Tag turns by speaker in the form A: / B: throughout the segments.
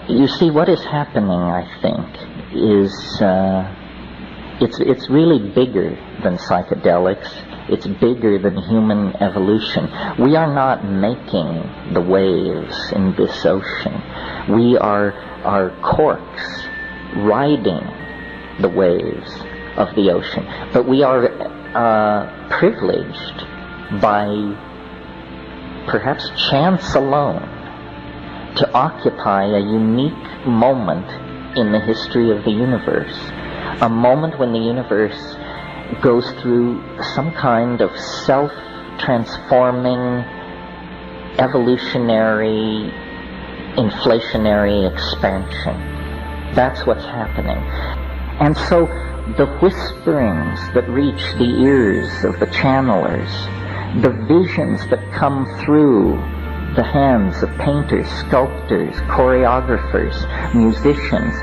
A: You see, what is happening, I think, is it's really bigger than psychedelics. It's bigger than human evolution. We are not making the waves in this ocean. We are corks riding the waves of the ocean. But we are privileged by perhaps chance alone to occupy a unique moment in the history of the universe. A moment when the universe goes through some kind of self-transforming, evolutionary, inflationary expansion. That's what's happening. And so the whisperings that reach the ears of the channelers, the visions that come through the hands of painters, sculptors, choreographers, musicians,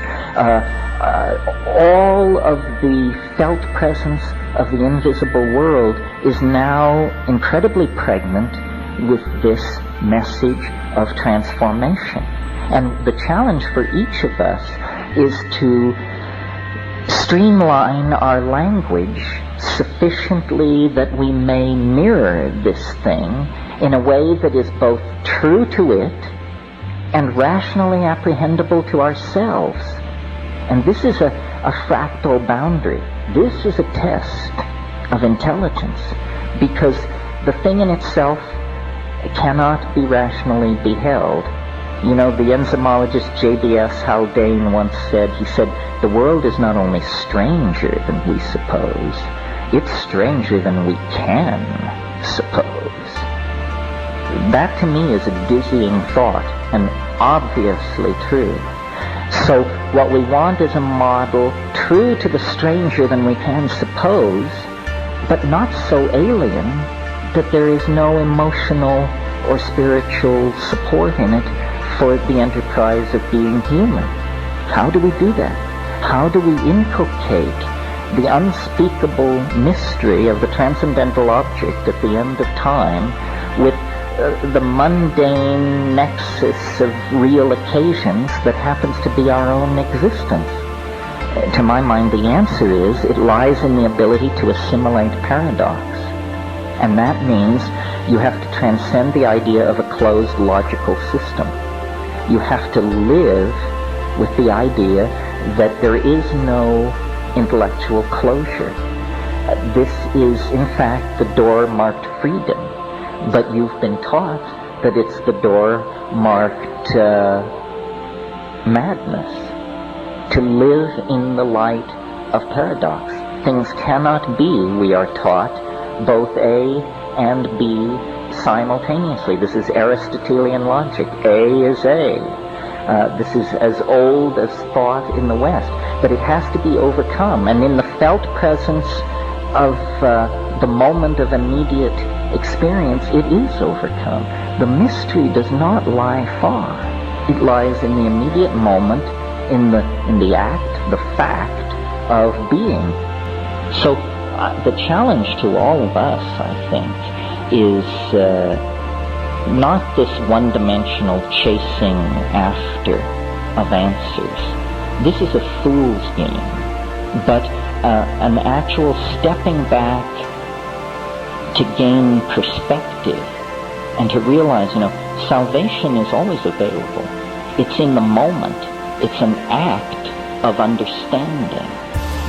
A: all of the felt presence of the invisible world is now incredibly pregnant with this message of transformation. And the challenge for each of us is to streamline our language sufficiently that we may mirror this thing in a way that is both true to it and rationally apprehendable to ourselves. And this is a fractal boundary. This is a test of intelligence, because the thing in itself cannot be rationally beheld. You know, the enzymologist J.B.S. Haldane once said, the world is not only stranger than we suppose, it's stranger than we can suppose. That to me is a dizzying thought, and obviously true. So what we want is a model true to the stranger than we can suppose, but not so alien that there is no emotional or spiritual support in it for the enterprise of being human. How do we do that? How do we inculcate the unspeakable mystery of the transcendental object at the end of time with the mundane nexus of real occasions that happens to be our own existence? To my mind, the answer is it lies in the ability to assimilate paradox. And that means you have to transcend the idea of a closed logical system. You have to live with the idea that there is no intellectual closure. This is, in fact, the door marked freedom. But you've been taught that it's the door marked madness. To live in the light of paradox. Things cannot be, we are taught, both A and B simultaneously. This is Aristotelian logic. A is A. This is as old as thought in the West. But it has to be overcome. And in the felt presence of the moment of immediate experience, it is overcome. The mystery does not lie far. It lies in the immediate moment, in the act, the fact of being. So the challenge to all of us, I think, is not this one-dimensional chasing after of answers. This is a fool's game, but an actual stepping back to gain perspective and to realize, salvation is always available. It's in the moment. It's an act of understanding.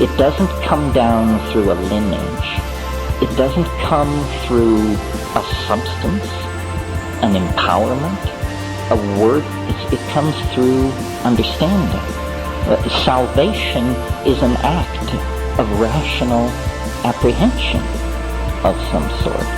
A: It doesn't come down through a lineage. It doesn't come through a substance, an empowerment, a word. It comes through understanding. Salvation is an act of rational apprehension of some sort.